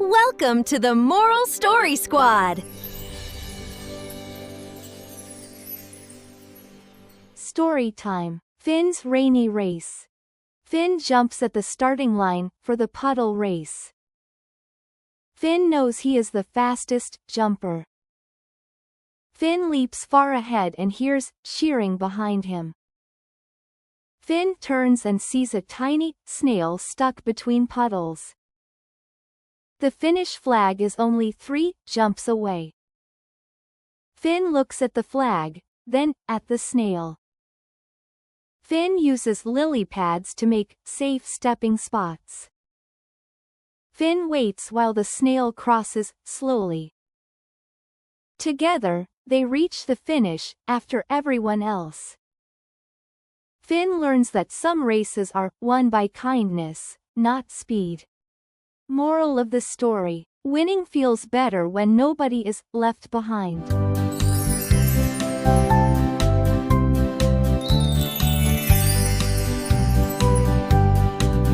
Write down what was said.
Welcome to the Moral Story Squad! Story time. Finn's rainy race. Finn jumps at the starting line for the puddle race. Finn knows he is the fastest jumper. Finn leaps far ahead and hears cheering behind him. Finn turns and sees a tiny snail stuck between puddles. The finish flag is only 3 jumps away. Finn looks at the flag, then at the snail. Finn uses lily pads to make safe stepping spots. Finn waits while the snail crosses slowly. Together, they reach the finish after everyone else. Finn learns that some races are won by kindness, not speed. Moral of the story: winning feels better when nobody is left behind.